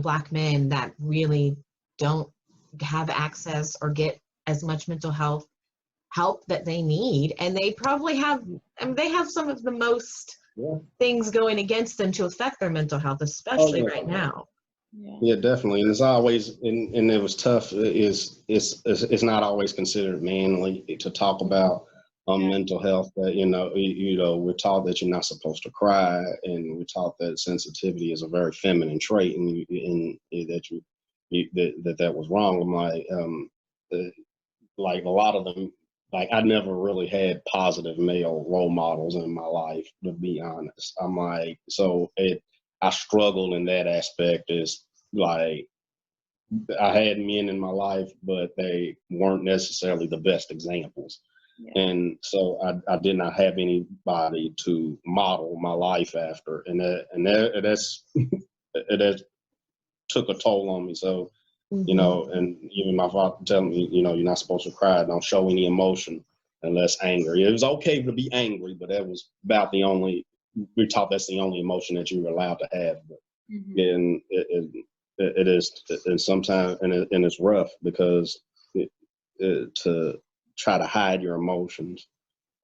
D: Black men that really don't have access or get as much mental health help that they need. And they probably have, they have some of the most things going against them to affect their mental health, especially right now.
C: Yeah, definitely. And it's always, and it was tough, it's not always considered manly to talk about mental health. That we're taught that you're not supposed to cry, and we're taught that sensitivity is a very feminine trait, and that was wrong. Like a lot of them, like I never really had positive male role models in my life, to be honest. I'm like, I struggle in that aspect. Is like I had men in my life, but they weren't necessarily the best examples. Yeah. And so I did not have anybody to model my life after, and that's that took a toll on me. So, and even my father telling me, you're not supposed to cry, don't show any emotion unless angry. It was okay to be angry, but that was about we're taught that's the only emotion that you were allowed to have. But, and it is, and sometimes, and it's rough because to try to hide your emotions.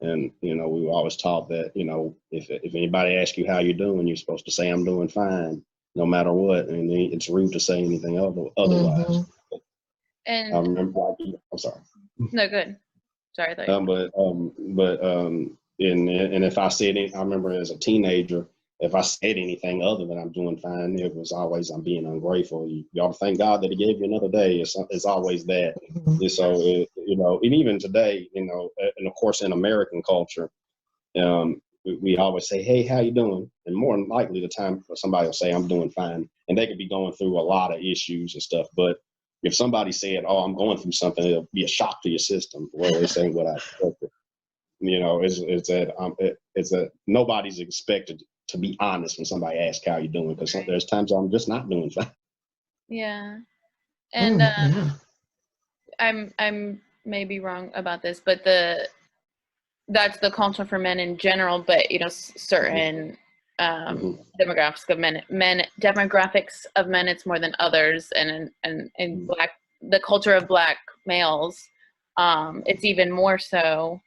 C: And, we were always taught that, if anybody asks you how you're doing, you're supposed to say, I'm doing fine, no matter what. And it's rude to say anything otherwise.
A: And
C: I remember, I'm sorry.
A: No, good. Sorry.
C: And if I said I remember as a teenager, if I said anything other than I'm doing fine, it was always I'm being ungrateful. You ought to thank God that He gave you another day. It's always that. And so, and even today, and of course in American culture, we always say, hey, how you doing? And more than likely the time somebody will say, I'm doing fine. And they could be going through a lot of issues and stuff. But if somebody said, oh, I'm going through something, it'll be a shock to your system. Well, they're saying what I expected. It's that nobody's expected to be honest when somebody asks how you doing, because there's times I'm just not doing fine.
A: Yeah. And I'm maybe wrong about this, but that's the culture for men in general, but certain demographics of men, it's more than others, and the culture of Black males, it's even more so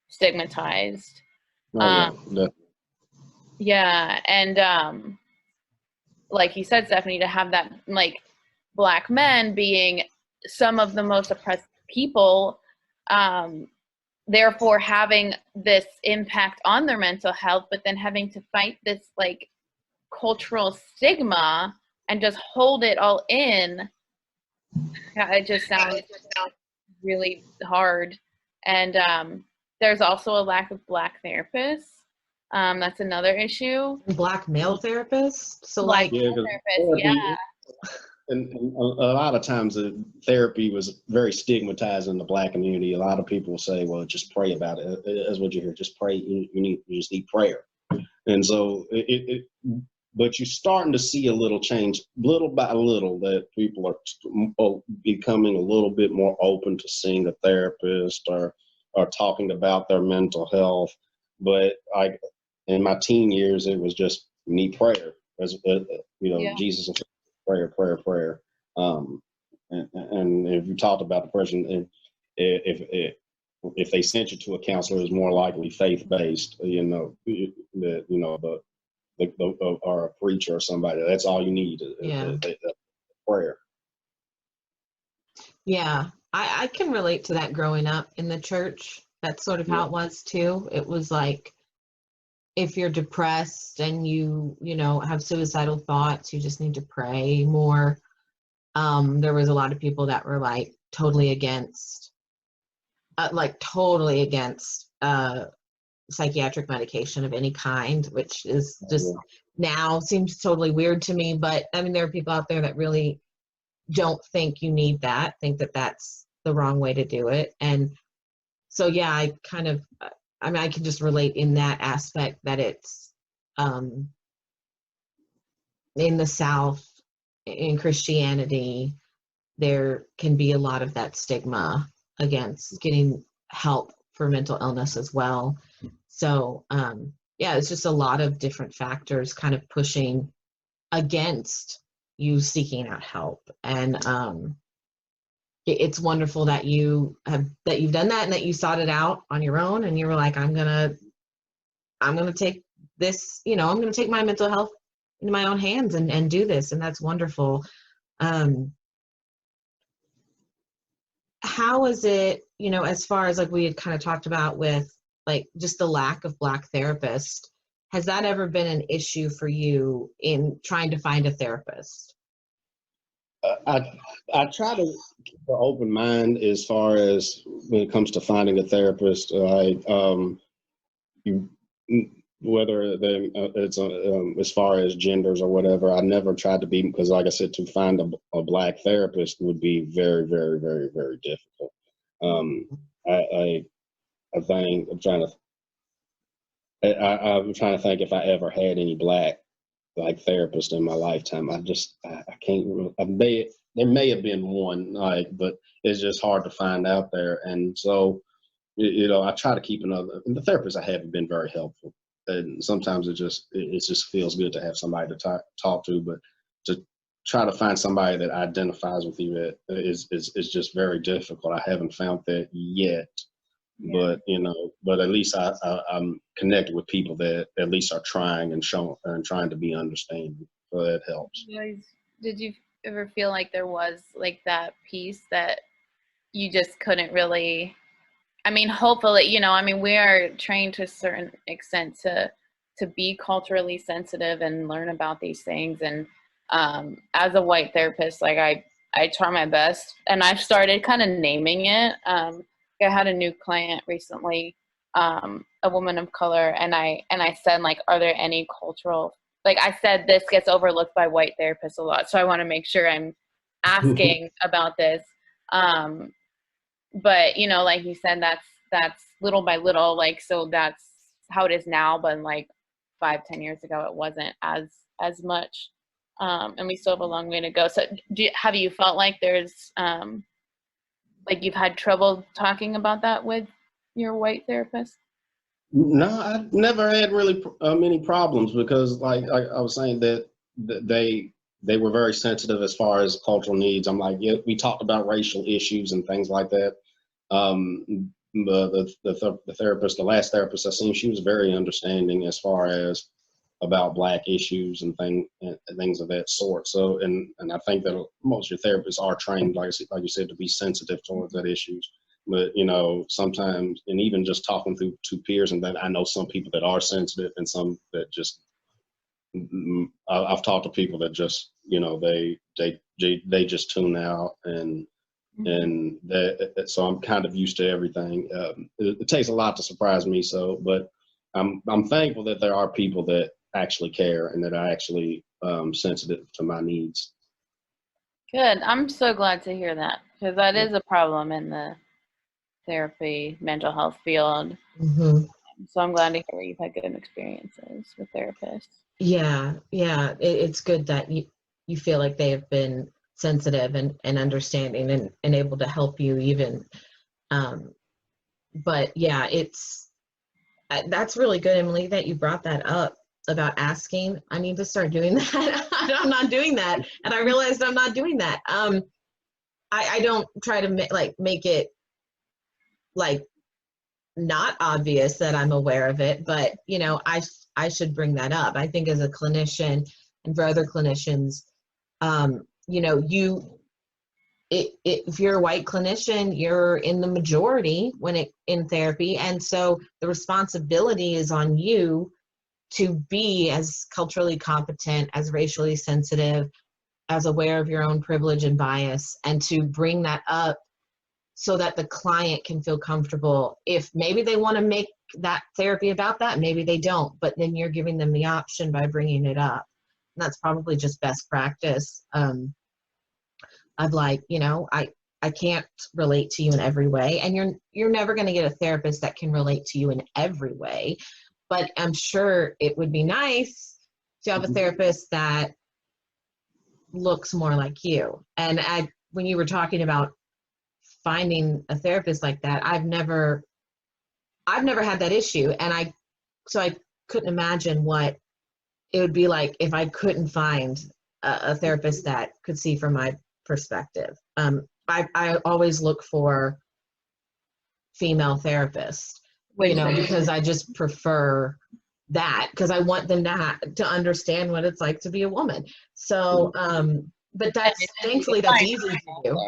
A: stigmatized. And like you said, Stephanie, to have that, like, Black men being some of the most oppressed people, therefore having this impact on their mental health, but then having to fight this like cultural stigma and just hold it all in. It just sounds really hard. And there's also a lack of Black therapists. That's another issue.
D: Black male therapists? So
A: Black male therapists, yeah.
C: And a lot of times therapy was very stigmatized in the Black community. A lot of people say, well, just pray about it. That's what you hear. Just pray. You just need prayer. And so but you're starting to see a little change, little by little, that people are becoming a little bit more open to seeing a therapist or talking about their mental health. But in my teen years, it was just you need prayer. Jesus and prayer. And if you talked about depression, and if if they sent you to a counselor, it's more likely faith-based, or a preacher or somebody. That's all you need, prayer.
D: Yeah, I can relate to that growing up in the church. That's sort of how it was too. It was like, if you're depressed and you have suicidal thoughts, you just need to pray more. There was a lot of people that were like totally against psychiatric medication of any kind, which is just now seems totally weird to me. But I mean, there are people out there that really don't think you need that, think that that's the wrong way to do it. And so, yeah, I can just relate in that aspect that it's in the South, in Christianity, there can be a lot of that stigma against getting help for mental illness as well. So, it's just a lot of different factors kind of pushing against you seeking out help. And it's wonderful that you've done that and that you sought it out on your own, and you were like, I'm gonna take this, I'm gonna take my mental health into my own hands and do this. And that's wonderful. How is it, as far as like we had kind of talked about with like just the lack of Black therapists, has that ever been an issue for you in trying to find a therapist?
C: I try to keep an open mind as far as when it comes to finding a therapist. Whether it's as far as genders or whatever, I never tried to be, because like I said, to find a Black therapist would be very, very, very, very difficult. I'm trying to think if I ever had any Black therapist in my lifetime. I can't. There may have been one, but it's just hard to find out there. And so, I try to keep another. And the therapists I have been very helpful. And sometimes it just feels good to have somebody to talk to, but to try to find somebody that identifies with you is just very difficult. I haven't found that yet. Yeah. But at least I'm connected with people that at least are trying and trying to be understanding. So that helps.
A: Did you ever feel like there was like that piece that you just couldn't really? I mean, hopefully, we are trained to a certain extent to be culturally sensitive and learn about these things. And as a white therapist, like I try my best, and I've started kind of naming it. I had a new client recently, a woman of color, and I said, like, are there any cultural, like I said, this gets overlooked by white therapists a lot, so I want to make sure I'm asking about this. But like you said, that's little by little, like, so that's how it is now, but like 5-10 years ago it wasn't as much, and we still have a long way to go. So have you felt like there's like you've had trouble talking about that with your white therapist?
C: No, I've never had really many problems, because like I was saying, that they were very sensitive as far as cultural needs. I'm like, yeah, we talked about racial issues and things like that. The therapist, the last therapist I seen, she was very understanding as far as about Black issues and things of that sort. So, and I think that most of your therapists are trained, like you said, to be sensitive towards that issues. But sometimes, and even just talking to peers, and that I know some people that are sensitive, and some that just. I've talked to people that just, they just tune out, and that. So I'm kind of used to everything. It takes a lot to surprise me. So, but I'm thankful that there are people that actually care and that are actually sensitive to my needs.
A: Good. I'm so glad to hear that, because that is a problem in the therapy, mental health field.
D: Mm-hmm.
A: So I'm glad to hear you've had good experiences with therapists.
D: Yeah. It's good that you feel like they have been sensitive and understanding and able to help you even. But yeah, that's really good, Emily, that you brought that up about asking. I need to start doing that. I'm not doing that, and I realized I'm not doing that. I don't try to make it like not obvious that I'm aware of it, but you know, I should bring that up. I think as a clinician and for other clinicians, you know, if you're a white clinician, you're in the majority in therapy, and so the responsibility is on you to be as culturally competent, as racially sensitive, as aware of your own privilege and bias, and to bring that up so that the client can feel comfortable. If maybe they want to make that therapy about that, maybe they don't, but then you're giving them the option by bringing it up. And that's probably just best practice. Of like, you know, I can't relate to you in every way, and you're never going to get a therapist that can relate to you in every way, but I'm sure it would be nice to have a therapist that looks more like you. And when you were talking about finding a therapist like that, I've never had that issue, and I couldn't imagine what it would be like if I couldn't find a therapist that could see from my perspective. I always look for female therapists, you know, because I just prefer that, because I want them to understand what it's like to be a woman. So, but thankfully that's easy to do.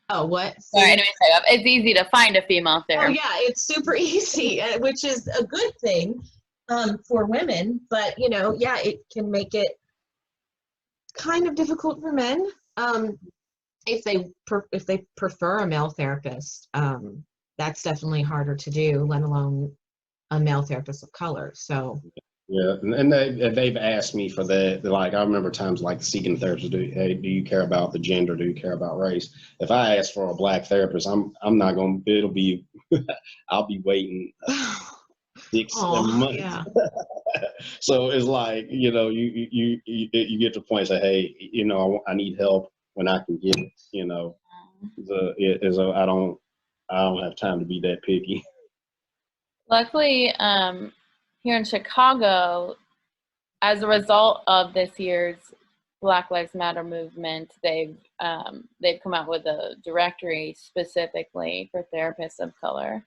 D: Oh, what?
A: Sorry, I didn't say that. It's easy to find a female therapist.
D: Oh yeah, it's super easy, which is a good thing for women. But you know, yeah, it can make it kind of difficult for men if they prefer a male therapist. That's definitely harder to do, let alone a male therapist of color. So.
C: Yeah, and they've asked me for that. Like, I remember times like seeking therapists, do you care about the gender? Do you care about race? If I ask for a black therapist, I'm not going to, it'll be, I'll be waiting 6-7 months.
D: Yeah.
C: So it's like, you know, you get to the point, say, hey, you know, I need help when I can get it, you know. I don't have time to be that picky.
A: Luckily, here in Chicago, as a result of this year's Black Lives Matter movement, they've come out with a directory specifically for therapists of color.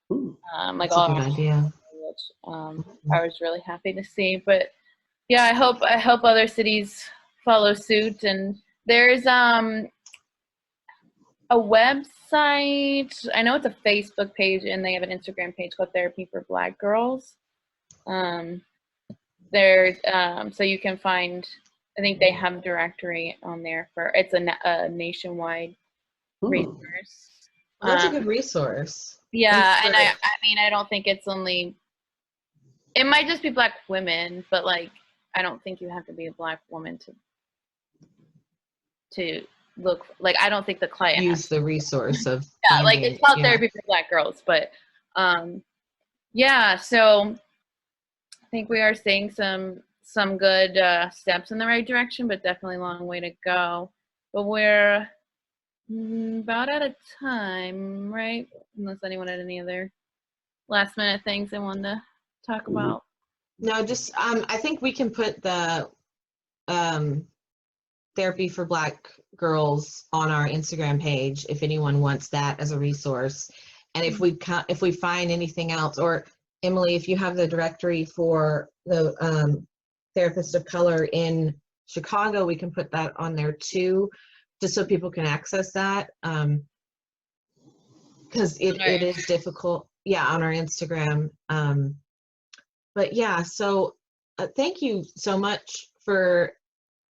A: Like
D: That's a good idea.
A: Which I was really happy to see. But yeah, I hope other cities follow suit. And there's a website. I know it's a Facebook page, and they have an Instagram page called Therapy for Black Girls. There's so you can find, I think they have a directory on there for, it's a nationwide resource.
D: That's a good resource.
A: Yeah, and I mean, I don't think it's only, it might just be Black women, but like, I don't think you have to be a Black woman to look, like, I don't think the client
D: use the resource of
A: yeah, like it's called Therapy for Black Girls, but yeah, so I think we are seeing some good steps in the right direction, but definitely a long way to go. But we're about out of time, right? Unless anyone had any other last minute things they wanted to talk about.
D: No, just I think we can put the Therapy for Black Girls on our Instagram page if anyone wants that as a resource. And if we find anything else, or Emily, if you have the directory for the therapist of color in Chicago, we can put that on there too, just so people can access that. Because it is difficult. Yeah, on our Instagram. But yeah, so thank you so much for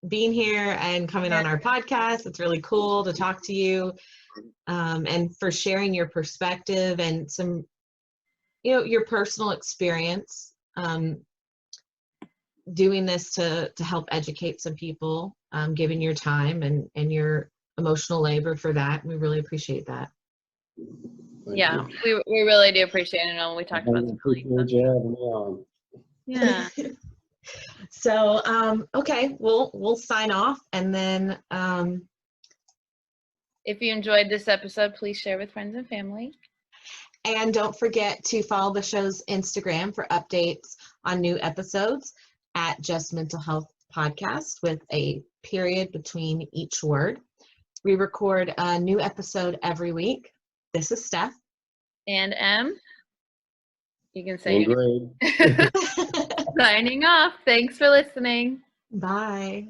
D: being here and coming on our podcast. It's really cool to talk to you, and for sharing your perspective and some, you know, your personal experience doing this to help educate some people, giving your time and your emotional labor for that. We really appreciate that.
A: Yeah, we really do appreciate it. And we talked about some yeah.
D: So okay, we'll sign off, and then
A: if you enjoyed this episode, please share with friends and family.
D: And don't forget to follow the show's Instagram for updates on new episodes at Just Mental Health Podcast with a period between each word. We record a new episode every week. This is Steph.
A: And Em, you can say
C: And
A: your
C: Greg.
A: signing off. Thanks for listening.
D: Bye.